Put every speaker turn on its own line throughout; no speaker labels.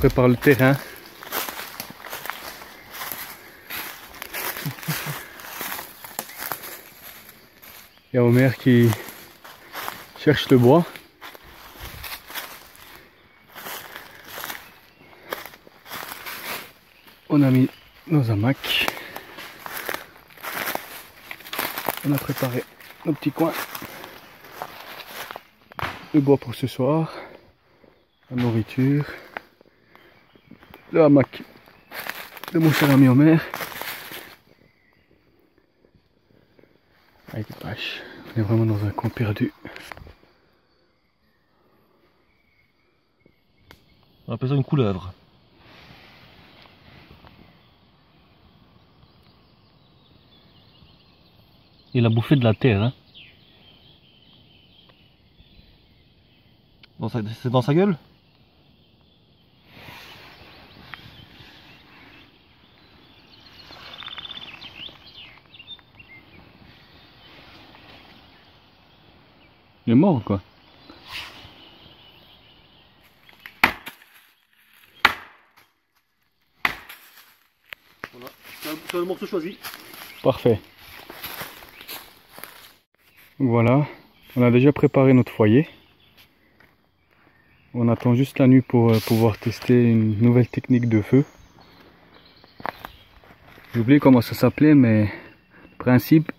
prépare le terrain. Il y a Omer qui cherche le bois. On a mis nos hamacs. On a préparé nos petits coins. Le bois pour ce soir. La nourriture. Le hamac de mon cher ami Omer. L'équipage. On est vraiment dans un coin perdu.
On appelle ça une couleuvre. Il a bouffé de la terre, hein. C'est dans sa gueule?
Il est mort quoi.
Voilà, c'est le morceau choisi.
Parfait. Voilà, on a déjà préparé notre foyer. On attend juste la nuit pour pouvoir tester une nouvelle technique de feu. J'ai oublié comment ça s'appelait, mais le principe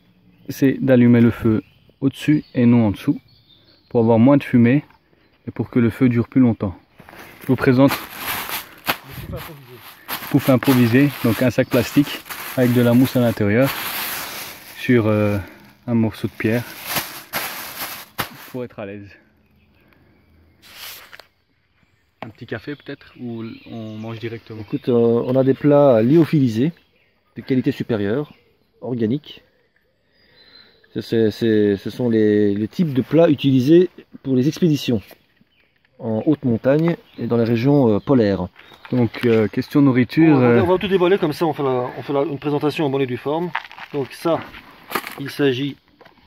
c'est d'allumer le feu au-dessus et non en dessous, pour avoir moins de fumée et pour que le feu dure plus longtemps. Je vous présente le pouf improvisé, donc un sac plastique avec de la mousse à l'intérieur sur un morceau de pierre pour être à l'aise. Un petit café peut-être, ou on mange directement?
Écoute, on a des plats lyophilisés de qualité supérieure, organiques. Ce sont les types de plats utilisés pour les expéditions en haute montagne et dans les régions polaires.
Donc question nourriture.
On va tout dévoiler comme ça, on fait une présentation en bonne et due forme. Donc ça, il s'agit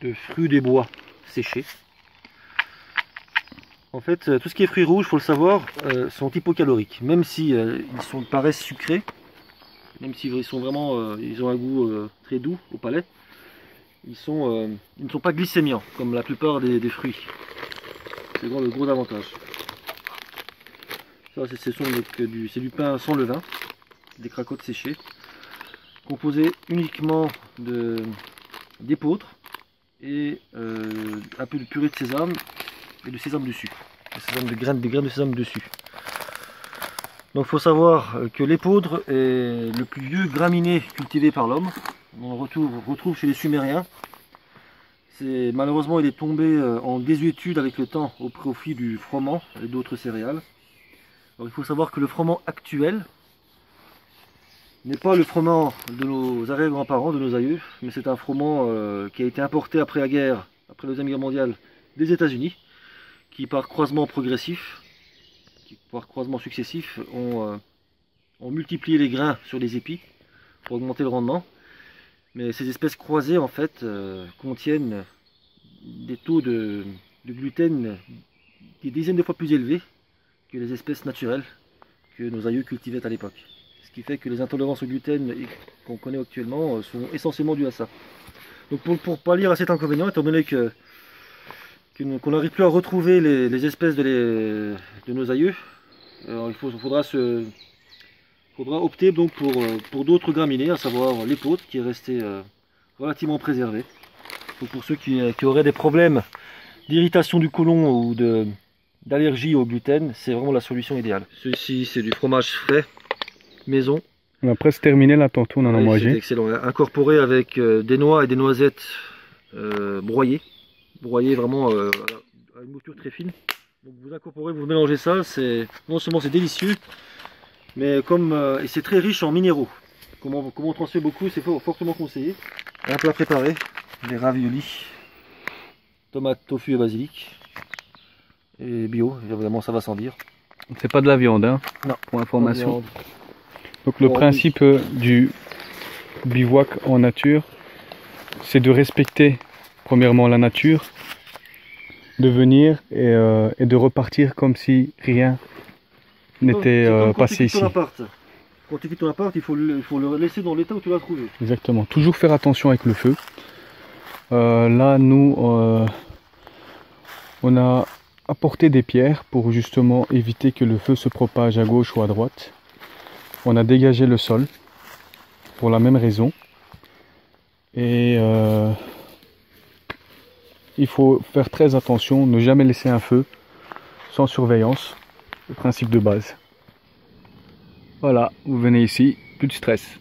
de fruits des bois séchés. En fait, tout ce qui est fruits rouges, il faut le savoir, sont hypocaloriques. Même si ils paraissent sucrés, même s'ils sont vraiment, ils ont un goût très doux au palais, ils ne sont pas glycémiants comme la plupart des fruits. C'est le gros avantage. Ça, c'est du pain sans levain, des cracottes séchées, composé uniquement d'épeautres et un peu de purée de sésame et de sésame dessus, des graines de sésame dessus. Donc il faut savoir que l'épeautre est le plus vieux graminé cultivé par l'homme. On le retrouve chez les Sumériens. Malheureusement, il est tombé en désuétude avec le temps au profit du froment et d'autres céréales. Alors, il faut savoir que le froment actuel n'est pas le froment de nos arrière-grands-parents, de nos aïeux, mais c'est un froment qui a été importé après la guerre, après la Deuxième Guerre mondiale, des États-Unis, qui par croisement progressif, par croisement successif, ont multiplié les grains sur les épis pour augmenter le rendement. Mais ces espèces croisées en fait contiennent des taux de gluten des dizaines de fois plus élevés que les espèces naturelles que nos aïeux cultivaient à l'époque. Ce qui fait que les intolérances au gluten qu'on connaît actuellement sont essentiellement dues à ça. Donc pour pallier à cet inconvénient, étant donné qu'on n'arrive plus à retrouver les espèces de nos aïeux, il faudra opter donc pour d'autres graminées, à savoir l'épeautre qui est resté relativement préservé. Donc pour ceux qui auraient des problèmes d'irritation du côlon ou d'allergie au gluten, c'est vraiment la solution idéale. Ceci c'est du fromage frais, maison.
On a presque terminé là, tantôt on en a mangé.
C'est excellent, incorporé avec des noix et des noisettes broyées vraiment à une mouture très fine. Donc vous incorporez, vous mélangez ça, non seulement c'est délicieux, mais et c'est très riche en minéraux. Comme on transmet beaucoup, c'est fortement conseillé. Un plat préparé, des raviolis, tomates, tofu et basilic. Et bio, évidemment ça va sans dire.
C'est pas de la viande, hein,
non,
pour information. Donc le principe du bivouac en nature, c'est de respecter premièrement la nature, de venir et de repartir comme si rien n'était passé ici.
Quand tu quittes ton appart, il faut le laisser dans l'état où tu l'as trouvé.
Exactement. Toujours faire attention avec le feu. Là, nous, on a apporté des pierres pour justement éviter que le feu se propage à gauche ou à droite. On a dégagé le sol pour la même raison. Et il faut faire très attention, ne jamais laisser un feu sans surveillance. Le principe de base. Voilà, vous venez ici, plus de stress.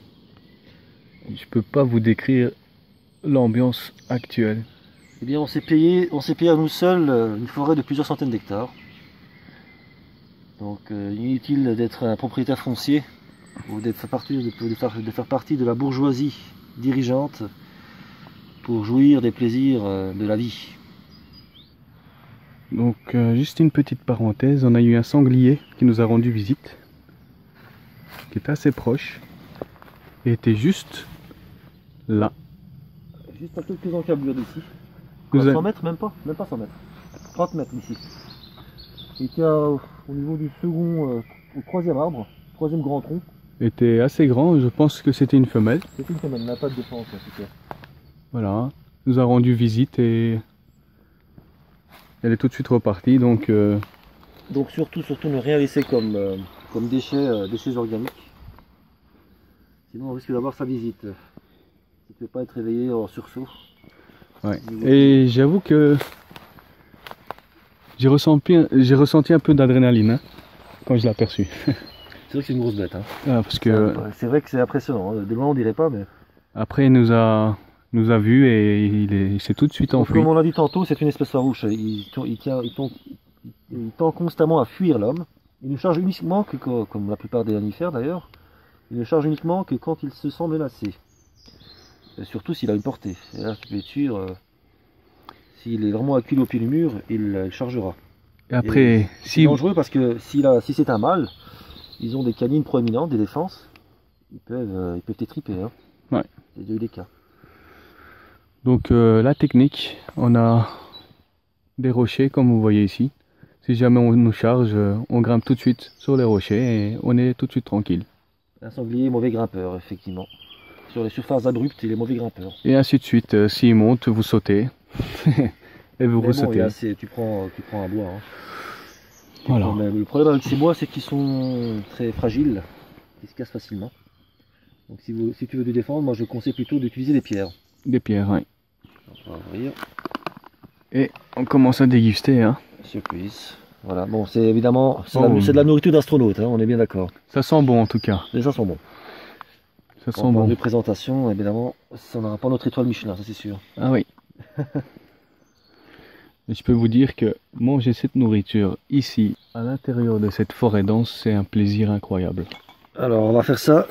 Je peux pas vous décrire l'ambiance actuelle.
Eh bien, on s'est payé à nous seuls une forêt de plusieurs centaines d'hectares. Donc, inutile d'être un propriétaire foncier ou de faire partie de la bourgeoisie dirigeante pour jouir des plaisirs de la vie.
Donc, juste une petite parenthèse, on a eu un sanglier qui nous a rendu visite, qui est assez proche, et était juste là.
Juste à quelques encablures d'ici. 100 mètres, même pas 100 mètres. 30 mètres d'ici. Il était au niveau du second, au troisième arbre, troisième grand tronc.
Était assez grand, je pense que c'était une femelle.
C'était une femelle, n'a pas de défense en tout cas.
Voilà, nous a rendu visite et elle est tout de suite repartie, donc
surtout ne rien laisser comme déchets organiques. Sinon on risque d'avoir sa visite. Tu ne peux pas être réveillé en sursaut.
Ouais. Et j'avoue que j'ai ressenti un peu d'adrénaline hein, quand je l'ai aperçu.
C'est vrai que c'est une grosse bête. Hein.
Ah, parce que
c'est vrai que c'est impressionnant. Hein. De loin on dirait pas, mais.
Après il nous a vus et il s'est tout de suite enfui.
Comme on l'a dit tantôt, c'est une espèce farouche. Il tend constamment à fuir l'homme. Il ne charge uniquement que, comme la plupart des mammifères d'ailleurs, il ne charge uniquement que quand il se sent menacé. Et surtout s'il a une portée. Et là tu peux être sûr, s'il est vraiment acculé au pied du mur, il chargera.
Et après,
c'est dangereux parce que si c'est un mâle, ils ont des canines proéminentes, des défenses. Ils peuvent t'étriper. Hein.
Ouais.
C'est déjà eu des cas.
Donc la technique, on a des rochers comme vous voyez ici. Si jamais on nous charge, on grimpe tout de suite sur les rochers et on est tout de suite tranquille.
Un sanglier mauvais grimpeur, effectivement. Sur les surfaces abruptes, il est mauvais grimpeur.
Et ainsi de suite, s'il monte, vous sautez. Et vous ressautez.
Bon, tu prends un bois. Hein.
Voilà.
Le problème avec ces bois, c'est qu'ils sont très fragiles. Ils se cassent facilement. Donc si tu veux te défendre, moi je conseille plutôt d'utiliser des pierres.
Des pierres, oui.
On va ouvrir.
Et on commence à déguster. Hein.
Surprise. Voilà, bon, c'est évidemment c'est de la nourriture d'astronaute, hein, on est bien d'accord.
Ça sent bon en tout cas.
Et ça sent bon.
Ça sent bon.
De présentation, évidemment, ça n'aura pas notre étoile Michelin, ça c'est sûr.
Ah oui. Et je peux vous dire que manger cette nourriture ici, à l'intérieur de cette forêt dense, c'est un plaisir incroyable.
Alors on va faire ça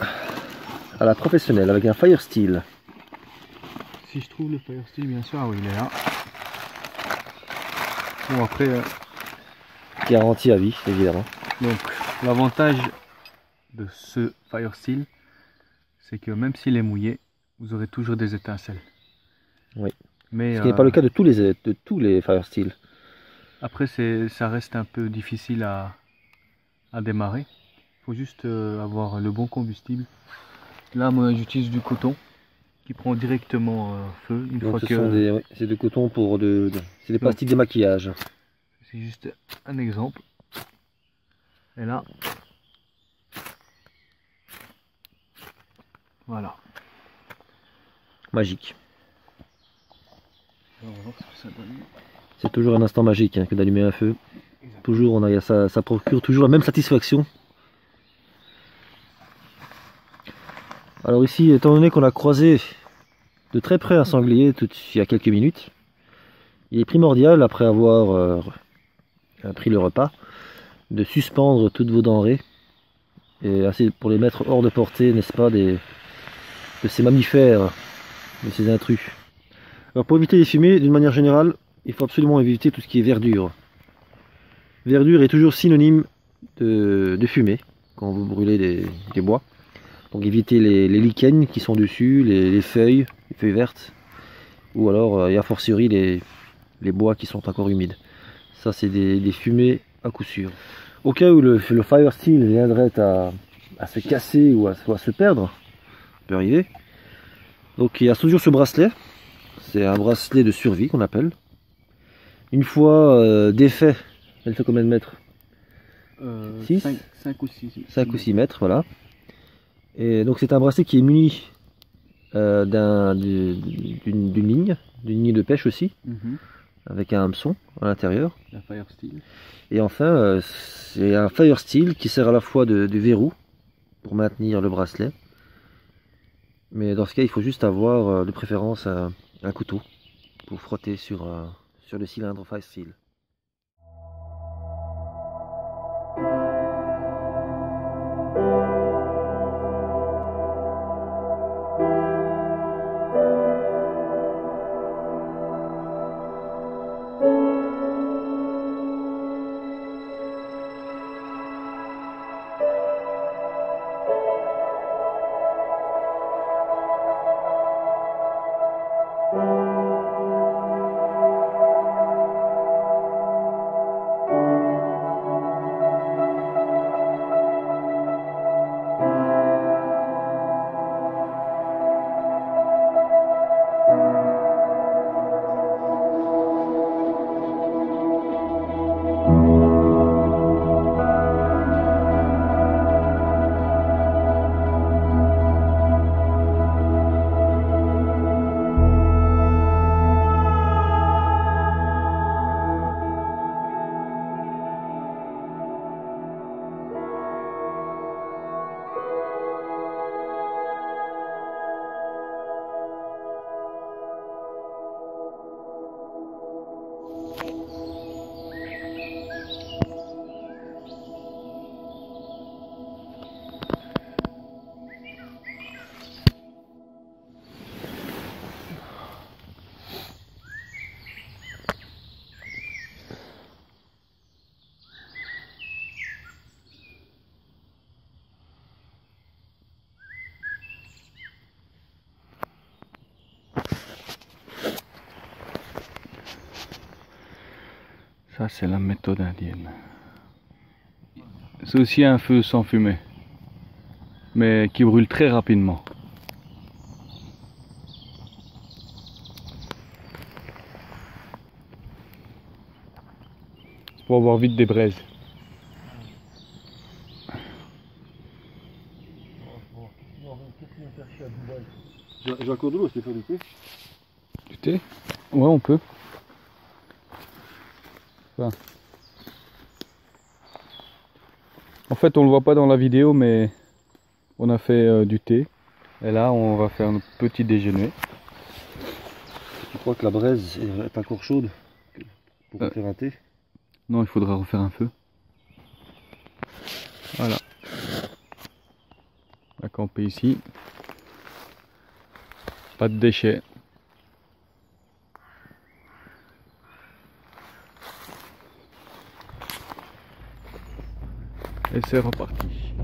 à la professionnelle, avec un fire steel.
Si je trouve le fire steel, bien sûr, ah oui, il est là. Bon après...
Garantie à vie, évidemment.
Donc l'avantage de ce fire steel, c'est que même s'il est mouillé, vous aurez toujours des étincelles.
Oui.
Mais,
ce qui n'est pas le cas de tous les fire steel.
Après ça reste un peu difficile à démarrer. Il faut juste avoir le bon combustible. Là moi j'utilise du coton qui prend directement feu une fois que...
c'est du coton pour c'est des pastilles de maquillage.
C'est juste un exemple. Et là, voilà.
Magique. C'est toujours un instant magique hein, que d'allumer un feu. Toujours, ça procure toujours la même satisfaction. Alors ici, étant donné qu'on a croisé de très près un sanglier il y a quelques minutes, il est primordial, après avoir pris le repas, de suspendre toutes vos denrées et assez pour les mettre hors de portée, n'est-ce pas, de ces mammifères, de ces intrus. Alors pour éviter les fumées, d'une manière générale, il faut absolument éviter tout ce qui est verdure. Verdure est toujours synonyme de fumée quand vous brûlez des bois. Donc évitez les lichens qui sont dessus, les feuilles vertes, ou alors et a fortiori les bois qui sont encore humides. Ça c'est des fumées à coup sûr. au cas où le fire steel viendrait à se casser ou à se perdre, ça peut arriver. Donc il y a toujours ce bracelet, c'est un bracelet de survie qu'on appelle. Une fois défait, elle fait combien de mètres? 6
5 ou 6.
5 ou 6 mètres, voilà. Et donc c'est un bracelet qui est muni d'une ligne de pêche aussi, avec un hameçon à l'intérieur.
La fire steel.
Et enfin, c'est un fire steel qui sert à la fois de verrou pour maintenir le bracelet. Mais dans ce cas, il faut juste avoir de préférence un couteau pour frotter sur le cylindre fire steel.
Ça, c'est la méthode indienne. C'est aussi un feu sans fumée, mais qui brûle très rapidement. C'est pour avoir vite des braises.
J'ai encore de l'eau, c'est faire du thé.
Du thé? Ouais, on peut. Enfin. En fait, on le voit pas dans la vidéo, mais on a fait du thé. Et là, on va faire notre petit déjeuner.
Tu crois que la braise est encore chaude pour faire un thé?
Non, il faudra refaire un feu. Voilà. On va camper ici. Pas de déchets. Et c'est reparti.